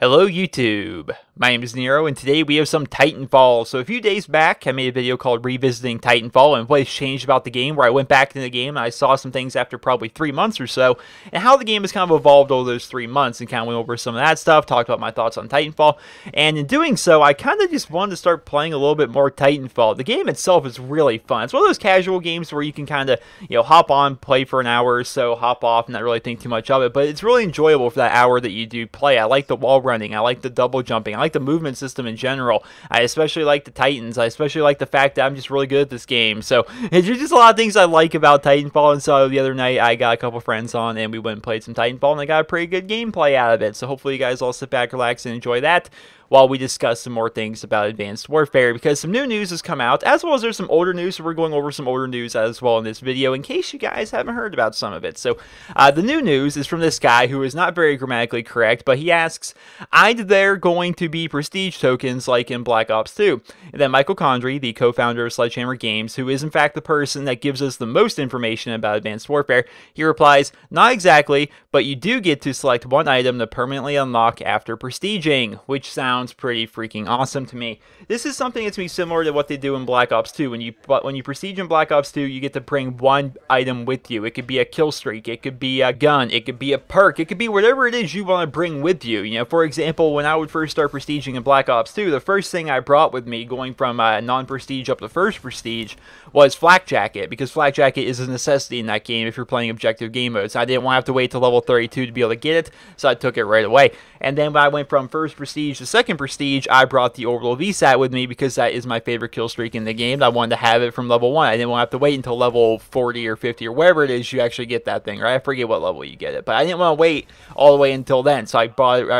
Hello YouTube, my name is Nero and today we have some Titanfall. So a few days back I made a video called Revisiting Titanfall and what has changed about the game, where I went back into the game and I saw some things after probably 3 months or so and how the game has kind of evolved over those 3 months, and kind of went over some of that stuff, talked about my thoughts on Titanfall, and in doing so I kind of just wanted to start playing a little bit more Titanfall. The game itself is really fun. It's one of those casual games where you can kind of, hop on, play for an hour or so, hop off, not really think too much of it, but it's really enjoyable for that hour that you do play. I like the wall running, I like the double jumping, I like the movement system in general. I especially like the Titans. I especially like the fact that I'm just really good at this game. So there's just a lot of things I like about Titanfall, and so the other night I got a couple friends on and we went and played some Titanfall and I got a pretty good gameplay out of it. So hopefully you guys all sit back, relax, and enjoy that while we discuss some more things about Advanced Warfare, because some new news has come out, as well as there's some older news, so we're going over some older news as well in this video, in case you guys haven't heard about some of it. So, the new news is from this guy who is not very grammatically correct, but he asks, are there going to be prestige tokens like in Black Ops 2? And then Michael Condrey, the co-founder of Sledgehammer Games, who is in fact the person that gives us the most information about Advanced Warfare, he replies, not exactly, but you do get to select one item to permanently unlock after prestiging, which sounds pretty freaking awesome to me. This is something that's going to be similar to what they do in Black Ops 2. When you prestige in Black Ops 2, you get to bring one item with you. It could be a kill streak, it could be a gun, it could be a perk, it could be whatever it is you want to bring with you. For example, when I would first start prestiging in Black Ops 2, the first thing I brought with me, going from non-prestige up to first prestige, was Flak Jacket, because Flak Jacket is a necessity in that game if you're playing objective game modes. I didn't want to have to wait till level 32 to be able to get it, so I took it right away. And then when I went from first prestige to second prestige, I brought the Orbital VSAT with me because that is my favorite kill streak in the game. I wanted to have it from level 1. I didn't want to have to wait until level 40 or 50 or wherever it is you actually get that thing, right? I forget what level you get it, but I didn't want to wait all the way until then, so I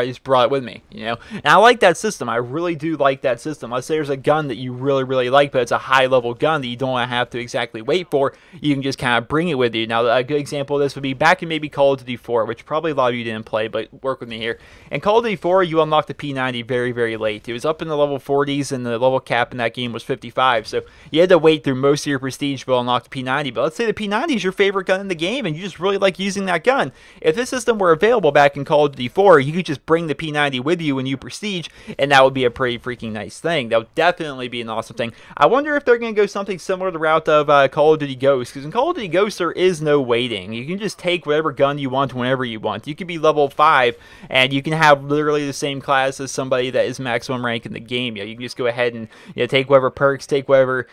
just brought it with me, And I like that system. I really do like that system. Let's say there's a gun that you really, really like, but it's a high-level gun that you don't have to exactly wait for. You can just kind of bring it with you. Now, a good example of this would be back in maybe Call of Duty 4, which probably a lot of you didn't play, but work with me here. In Call of Duty 4, you unlocked the P90 very, very late. It was up in the level 40s, and the level cap in that game was 55, so you had to wait through most of your prestige to unlock the P90. But let's say the P90 is your favorite gun in the game, and you just really like using that gun. If this system were available back in Call of Duty 4, you could just bring the P90 with you when you prestige, and that would be a pretty freaking nice thing. That would definitely be an awesome thing. I wonder if they're going to go something similar to the route of Call of Duty Ghosts, because in Call of Duty Ghosts there is no waiting. You can just take whatever gun you want whenever you want. You could be level 5, and you can have literally the same class as somebody that is maximum rank in the game. You can just go ahead and take whatever perks, take whatever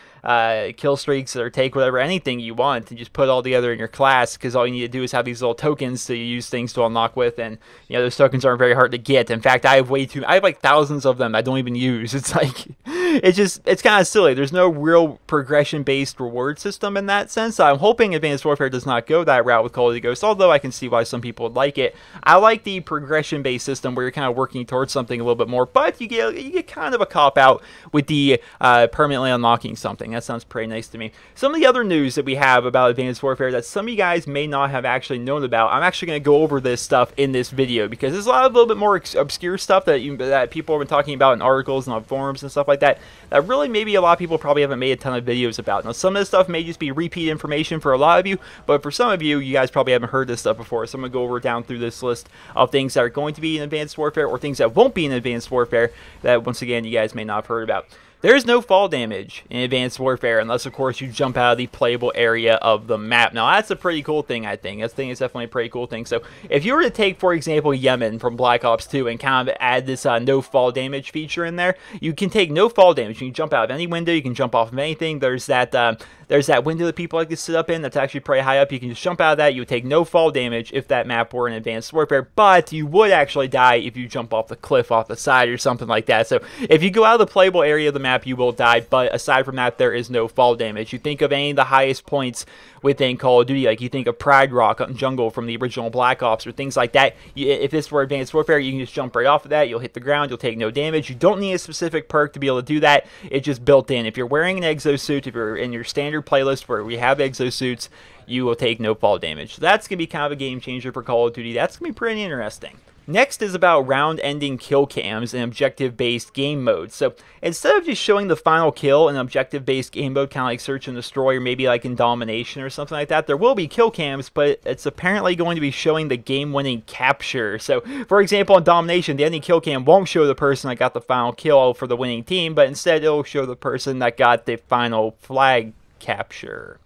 kill streaks, or take whatever, anything you want, and just put it all together in your class, because all you need to do is have these little tokens to use things to unlock with, and those tokens aren't very hard to get. In fact, I have like thousands of them I don't even use. It's like, it's kind of silly. There's no real progression-based reward system in that sense. So I'm hoping Advanced Warfare does not go that route with Call of Duty Ghosts, although I can see why some people would like it. I like the progression-based system where you're kind of working towards something a little bit more, but you get kind of a cop-out with the permanently unlocking something. That sounds pretty nice to me. Some of the other news that we have about Advanced Warfare that some of you guys may not have actually known about, I'm actually going to go over this stuff in this video, because there's a lot of little bit more obscure stuff that people have been talking about in articles and on forums and stuff like that, that really maybe a lot of people probably haven't made a ton of videos about. Now, some of this stuff may just be repeat information for a lot of you, but for some of you, you guys probably haven't heard this stuff before. So I'm going to go over down through this list of things that are going to be in Advanced Warfare, or things that won't be in Advanced Warfare, that once again you guys may not have heard about. There is no fall damage in Advanced Warfare, unless, of course, you jump out of the playable area of the map. Now, that's a pretty cool thing, I think. That thing is definitely a pretty cool thing. So, if you were to take, for example, Yemen from Black Ops 2 and kind of add this no fall damage feature in there, you can take no fall damage. You can jump out of any window. You can jump off of anything. There's that window that people like to sit up in that's actually pretty high up. You can just jump out of that. You would take no fall damage if that map were in Advanced Warfare, but you would actually die if you jump off the cliff off the side or something like that. So, if you go out of the playable area of the map, you will die, but aside from that, there is no fall damage. You think of any of the highest points within Call of Duty, like you think of Pride Rock and Jungle from the original Black Ops, or things like that. If this were Advanced Warfare, you can just jump right off of that. You'll hit the ground. You'll take no damage. You don't need a specific perk to be able to do that. It's just built in. If you're wearing an exosuit, if you're in your standard playlist where we have exosuits, you will take no fall damage. So that's going to be kind of a game changer for Call of Duty. That's going to be pretty interesting. Next is about round-ending kill cams in objective-based game mode. So instead of just showing the final kill in objective-based game mode, kind of like Search and Destroy or maybe like in Domination or something like that, there will be kill cams, but it's apparently going to be showing the game-winning capture. So for example, in Domination, the ending kill cam won't show the person that got the final kill for the winning team, but instead it'll show the person that got the final flag capture,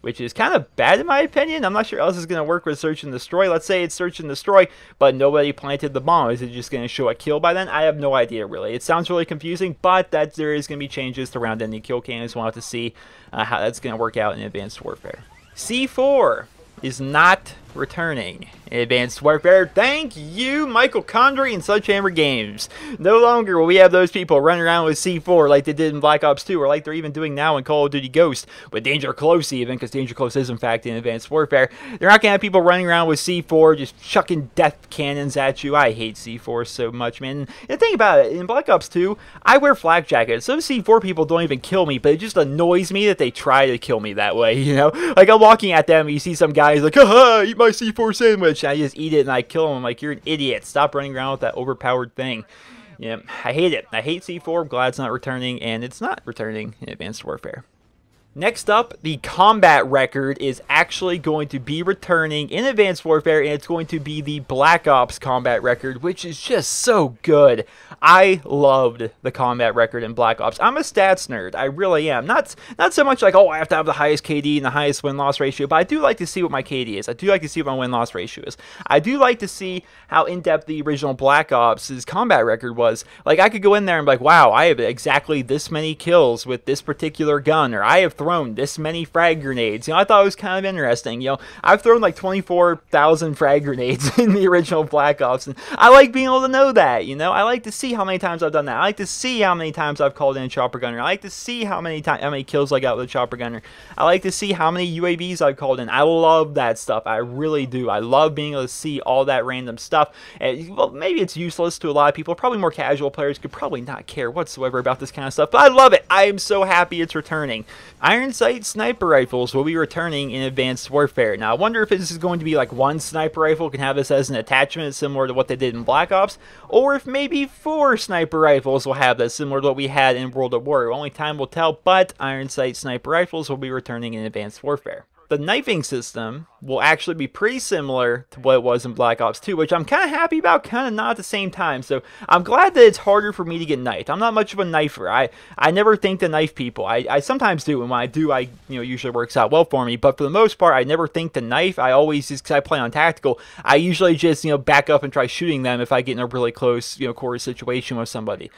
which is kind of bad in my opinion. I'm not sure how this is going to work with Search and Destroy. Let's say it's Search and Destroy, but nobody planted the bomb. Is it just going to show a kill by then? I have no idea, really. It sounds really confusing, but that there is going to be changes to round-ending kill cams. We'll have to see how that's going to work out in Advanced Warfare. C4 is not returning in Advanced Warfare. Thank you, Michael Condrey and Sledgehammer Games. No longer will we have those people running around with C4 like they did in Black Ops 2, or like they're even doing now in Call of Duty Ghost, with Danger Close even, because Danger Close is in fact in Advanced Warfare. They're not going to have people running around with C4 just chucking death cannons at you. I hate C4 so much, man. And the thing about it, in Black Ops 2, I wear flak jackets. Those C4 people don't even kill me, but it just annoys me that they try to kill me that way, you know? Like, I'm walking at them, and you see some guys like, haha, eat my C4 sandwich. And I just eat it and I kill him. I'm like, you're an idiot. Stop running around with that overpowered thing. Yeah, I hate it. I hate C4. I'm glad it's not returning, and it's not returning in Advanced Warfare. Next up, the combat record is actually going to be returning in Advanced Warfare, and it's going to be the Black Ops combat record, which is just so good. I loved the combat record in Black Ops. I'm a stats nerd. I really am. Not so much like, oh, I have to have the highest KD and the highest win-loss ratio, but I do like to see what my KD is. I do like to see what my win-loss ratio is. I do like to see how in-depth the original Black Ops' combat record was. Like, I could go in there and be like, wow, I have exactly this many kills with this particular gun, or I have thrown this many frag grenades. You know, I thought it was kind of interesting. You know, I've thrown like 24,000 frag grenades in the original Black Ops, and I like being able to know that, you know. I like to see how many times I've done that. I like to see how many times I've called in a chopper gunner. I like to see how many kills I got with a chopper gunner. I like to see how many UAVs I've called in. I love that stuff. I really do. I love being able to see all that random stuff. And, well, maybe it's useless to a lot of people. Probably more casual players could probably not care whatsoever about this kind of stuff, but I love it. I am so happy it's returning. Iron sight sniper rifles will be returning in Advanced Warfare. Now, I wonder if this is going to be like one sniper rifle can have this as an attachment similar to what they did in Black Ops, or if maybe 4 sniper rifles will have this similar to what we had in World at War. Only time will tell, but iron sight sniper rifles will be returning in Advanced Warfare. The knifing system will actually be pretty similar to what it was in Black Ops 2, which I'm kind of happy about, kind of not at the same time. So I'm glad that it's harder for me to get knifed. I'm not much of a knifer. I never think to knife people. I sometimes do, and when I do, usually works out well for me. But for the most part, I never think to knife. I always, just because I play on tactical, I usually just, back up and try shooting them if I get in a really close, quarter situation with somebody.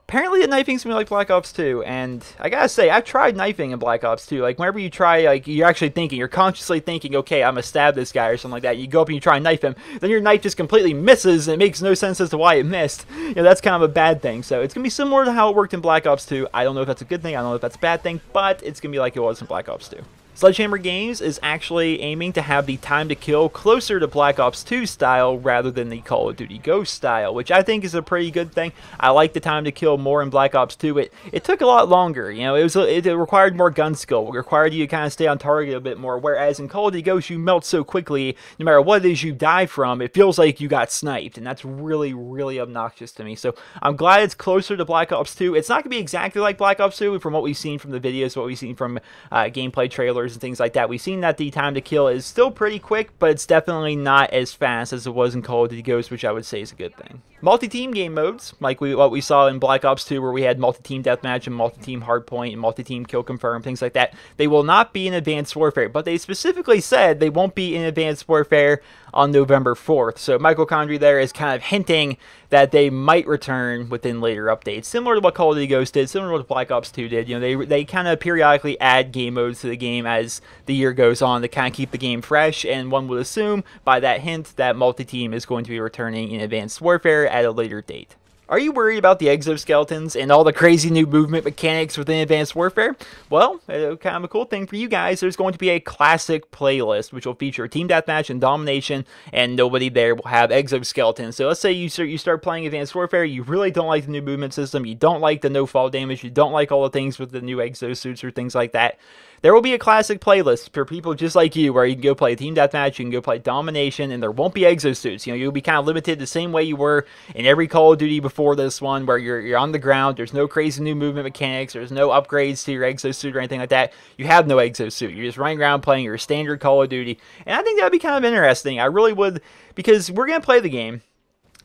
Apparently the knifing's gonna be like Black Ops 2, and I gotta say, I've tried knifing in Black Ops 2. Like, whenever you try, like, you're actually thinking, you're consciously thinking, okay, I'm gonna stab this guy or something like that. You go up and you try and knife him, then your knife just completely misses, and it makes no sense as to why it missed. That's kind of a bad thing. So it's gonna be similar to how it worked in Black Ops 2. I don't know if that's a good thing, I don't know if that's a bad thing, but it's gonna be like it was in Black Ops 2. Sledgehammer Games is actually aiming to have the time to kill closer to Black Ops 2 style rather than the Call of Duty Ghost style, which I think is a pretty good thing. I like the time to kill more in Black Ops 2. It took a lot longer, it required more gun skill. It required you to kind of stay on target a bit more, whereas in Call of Duty Ghost you melt so quickly, no matter what it is you die from, it feels like you got sniped, and that's really, really obnoxious to me. So I'm glad it's closer to Black Ops 2. It's not going to be exactly like Black Ops 2 from what we've seen from the videos, what we've seen from gameplay trailers and things like that. We've seen that the time to kill is still pretty quick, but it's definitely not as fast as it was in Call of Duty Ghost, which I would say is a good thing. Multi-team game modes, like what we saw in Black Ops 2, where we had multi-team deathmatch and multi-team hardpoint and multi-team kill confirm, things like that. They will not be in Advanced Warfare, but they specifically said they won't be in Advanced Warfare on November 4th. So Michael Condrey there is kind of hinting that they might return within later updates, similar to what Call of Duty Ghost did, similar to what Black Ops 2 did. They kind of periodically add game modes to the game as the year goes on to kind of keep the game fresh, and one would assume by that hint that multi-team is going to be returning in Advanced Warfare at a later date. Are you worried about the exoskeletons and all the crazy new movement mechanics within Advanced Warfare? Well, kind of a cool thing for you guys, there's going to be a classic playlist, which will feature Team Deathmatch and Domination, and nobody there will have exoskeletons. So let's say you start playing Advanced Warfare, you really don't like the new movement system, you don't like the no-fall damage, you don't like all the things with the new exosuits or things like that. There will be a classic playlist for people just like you where you can go play Team Deathmatch, you can go play Domination, and there won't be exosuits. You know, you'll be kind of limited the same way you were in every Call of Duty before this one, where you're on the ground, there's no crazy new movement mechanics, there's no upgrades to your exosuit or anything like that. You have no exosuit. You're just running around playing your standard Call of Duty. And I think that would be kind of interesting. I really would, because we're going to play the game.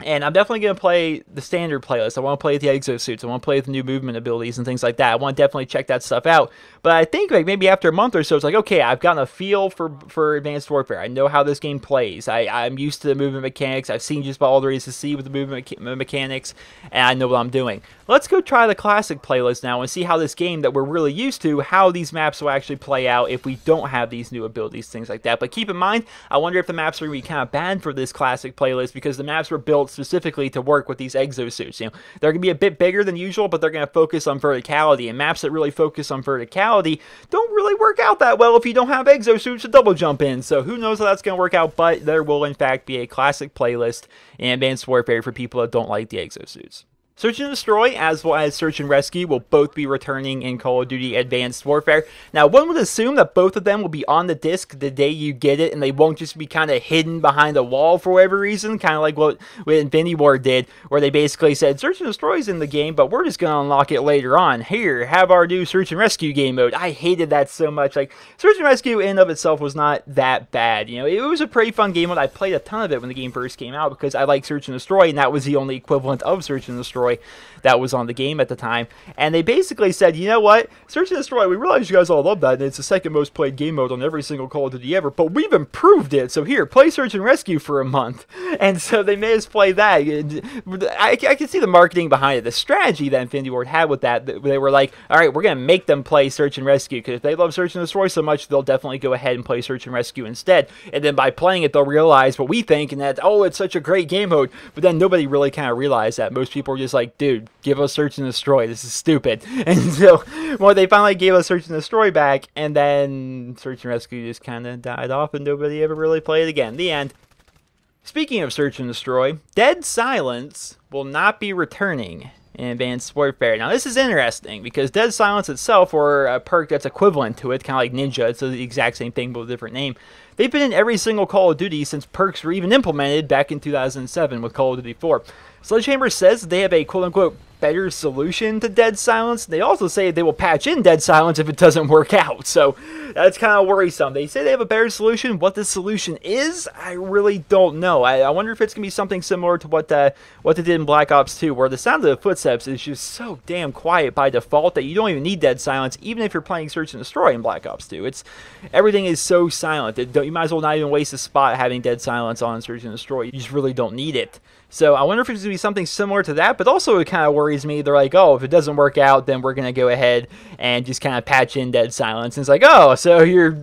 And I'm definitely going to play the standard playlist. I want to play with the exosuits. I want to play with the new movement abilities and things like that. I want to definitely check that stuff out. But I think like maybe after a month or so, it's like, okay, I've gotten a feel for Advanced Warfare. I know how this game plays. I'm used to the movement mechanics. I've seen just about all there is to see with the movement mechanics. And I know what I'm doing. Let's go try the classic playlist now and see how this game that we're really used to, how these maps will actually play out if we don't have these new abilities, things like that. But keep in mind, I wonder if the maps are going to be kind of bad for this classic playlist because the maps were built specifically to work with these exosuits. You know, they're going to be a bit bigger than usual, but they're going to focus on verticality, and maps that really focus on verticality don't really work out that well if you don't have exosuits to double jump in. So who knows how that's going to work out, but there will in fact be a classic playlist in Advanced Warfare for people that don't like the exosuits. Search and Destroy, as well as Search and Rescue, will both be returning in Call of Duty Advanced Warfare. Now, one would assume that both of them will be on the disc the day you get it, and they won't just be kind of hidden behind a wall for whatever reason, kind of like what Infinity Ward did, where they basically said, Search and Destroy is in the game, but we're just going to unlock it later on. Here, have our new Search and Rescue game mode. I hated that so much. Like, Search and Rescue in and of itself was not that bad. You know, it was a pretty fun game mode. I played a ton of it when the game first came out because I liked Search and Destroy, and that was the only equivalent of Search and Destroy that was on the game at the time. And they basically said, you know what, Search and Destroy, we realize you guys all love that, and it's the second most played game mode on every single Call of Duty ever, but we've improved it, so here, play Search and Rescue for a month. And so they made us play that. I can see the marketing behind it, the strategy that Infinity Ward had with that. They were like, alright, we're going to make them play Search and Rescue, because if they love Search and Destroy so much, they'll definitely go ahead and play Search and Rescue instead. And then by playing it, they'll realize what we think, and that, oh, it's such a great game mode. But then nobody really kind of realized that. Most people were just like, dude, give us Search and Destroy. This is stupid. And so, well, they finally gave us Search and Destroy back, and then Search and Rescue just kind of died off, and nobody ever really played again. The end. Speaking of Search and Destroy, Dead Silence will not be returning in Advanced Warfare. Now, this is interesting because Dead Silence itself, or a perk that's equivalent to it, kind of like Ninja, it's the exact same thing but with a different name. They've been in every single Call of Duty since perks were even implemented back in 2007 with Call of Duty 4. Sledgehammer says they have a quote-unquote better solution to Dead Silence. They also say they will patch in Dead Silence if it doesn't work out, so that's kind of worrisome. They say they have a better solution. What the solution is, I really don't know. I wonder if it's going to be something similar to what they did in Black Ops 2, where the sound of the footsteps is just so damn quiet by default that you don't even need Dead Silence, even if you're playing Search and Destroy in Black Ops 2. Everything is so silent. You might as well not even waste a spot having Dead Silence on Search and Destroy. You just really don't need it. So I wonder if it's going to be something similar to that, but also it kind of worries me. They're like, oh, if it doesn't work out, then we're going to go ahead and just kind of patch in Dead Silence. And it's like, oh, so you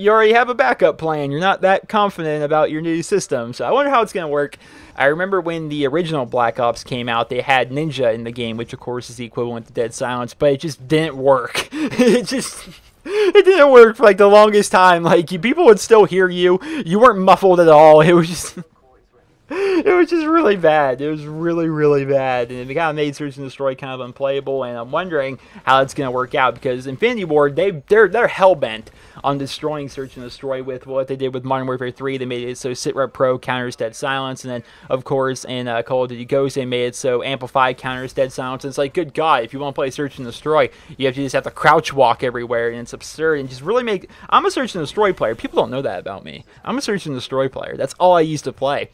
already have a backup plan. You're not that confident about your new system. So I wonder how it's going to work. I remember when the original Black Ops came out, they had Ninja in the game, which of course is the equivalent to Dead Silence, but it just didn't work. It didn't work for like the longest time. Like, people would still hear you. You weren't muffled at all. It was just... It was just really bad. It was really, really bad. And it kind of made Search and Destroy kind of unplayable. And I'm wondering how it's going to work out. Because Infinity Ward, they're hell-bent on destroying Search and Destroy with what they did with Modern Warfare 3. They made it so Sitrep Pro counters Dead Silence. And then, of course, in Call of Duty Ghosts, they made it so Amplify counters Dead Silence. And it's like, good God, if you want to play Search and Destroy, you just have to crouch walk everywhere. And it's absurd. And just really make... I'm a Search and Destroy player. People don't know that about me. I'm a Search and Destroy player. That's all I used to play.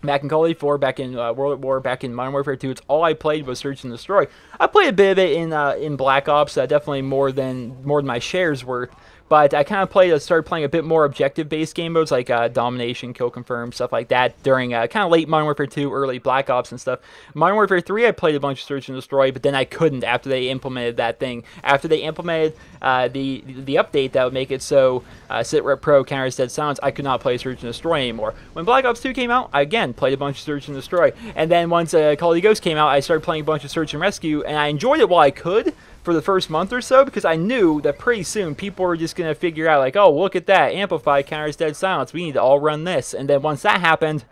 Back in Call of Duty 4, back in World at War, back in Modern Warfare 2, it's all I played was Search and Destroy. I played a bit of it in Black Ops, definitely more than my shares worth. but I kind of started playing a bit more objective-based game modes like Domination, Kill Confirm, stuff like that during kind of late Modern Warfare 2, early Black Ops and stuff. Modern Warfare 3, I played a bunch of Search and Destroy, but then I couldn't after they implemented that thing. After they implemented the update that would make it so Sitrep Pro counters Dead Silence, I could not play Search and Destroy anymore. When Black Ops 2 came out, I again played a bunch of Search and Destroy, and then once Call of Duty Ghosts came out, I started playing a bunch of Search and Rescue, and I enjoyed it while I could for the first month or so, because I knew that pretty soon people were just going to figure out, like, oh, look at that, Amplify counters Dead Silence, we need to all run this. And then once that happened,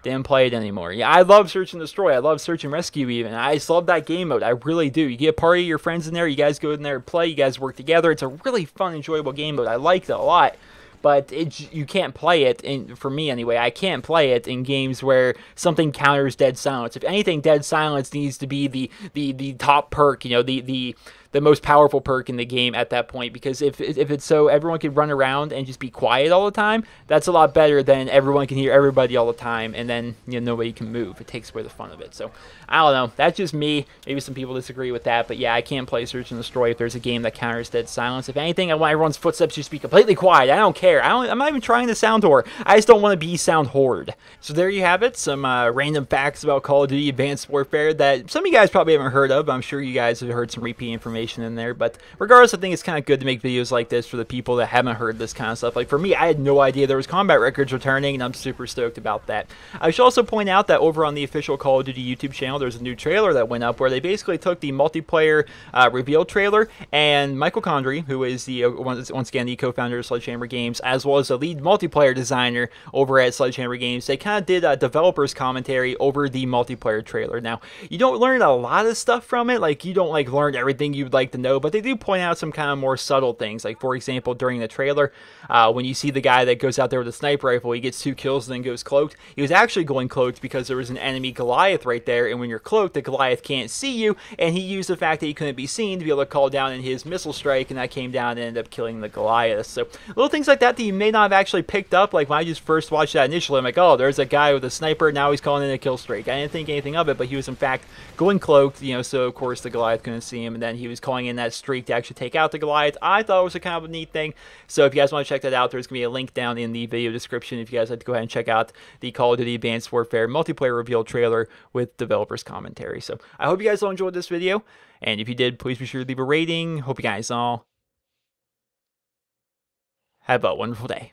didn't play it anymore. Yeah, I love Search and Destroy. I love Search and Rescue even. I just love that game mode. I really do. You get a party of your friends in there, you guys go in there and play, you guys work together. It's a really fun, enjoyable game mode. I liked it a lot. But you can't play it, for me anyway, I can't play it in games where something counters Dead Silence. If anything, Dead Silence needs to be the top perk, you know, the most powerful perk in the game at that point, because if it's so everyone can run around and just be quiet all the time, that's a lot better than everyone can hear everybody all the time, and then, you know, nobody can move. It takes away the fun of it. So, I don't know. That's just me. Maybe some people disagree with that, but yeah, I can't play Search and Destroy if there's a game that counters Dead Silence. If anything, I want everyone's footsteps to just be completely quiet. I don't care. I'm not even trying to sound whore. I just don't want to be sound hoard. So there you have it. Some random facts about Call of Duty Advanced Warfare that some of you guys probably haven't heard of. I'm sure you guys have heard some repeat information in there, but regardless, I think it's kind of good to make videos like this for the people that haven't heard this kind of stuff. Like for me, I had no idea there was combat records returning, and I'm super stoked about that. I should also point out that over on the official Call of Duty YouTube channel, there's a new trailer that went up where they basically took the multiplayer reveal trailer, and Michael Condrey, who is the once again the co-founder of Sledgehammer Games, as well as the lead multiplayer designer over at Sledgehammer Games, they kind of did a developer's commentary over the multiplayer trailer. Now, you don't learn a lot of stuff from it, like you don't like learn everything you'd like to know, but they do point out some kind of more subtle things. Like for example, during the trailer, when you see the guy that goes out there with a sniper rifle, he gets 2 kills and then goes cloaked. He was actually going cloaked because there was an enemy Goliath right there, and when you're cloaked, the Goliath can't see you, and he used the fact that he couldn't be seen to be able to call down in his missile strike, and that came down and ended up killing the Goliath. So little things like that you may not have actually picked up. Like when I just first watched that initially, I'm like, oh, there's a guy with a sniper, now he's calling in a kill streak. I didn't think anything of it, but he was in fact going cloaked, you know, so of course the Goliath couldn't see him, and then he was calling in that streak to actually take out the Goliath. I thought it was a kind of a neat thing. So if you guys want to check that out, there's going to be a link down in the video description if you guys like to go ahead and check out the Call of Duty Advanced Warfare multiplayer reveal trailer with developers commentary. So I hope you guys all enjoyed this video, and if you did, please be sure to leave a rating. Hope you guys all have a wonderful day.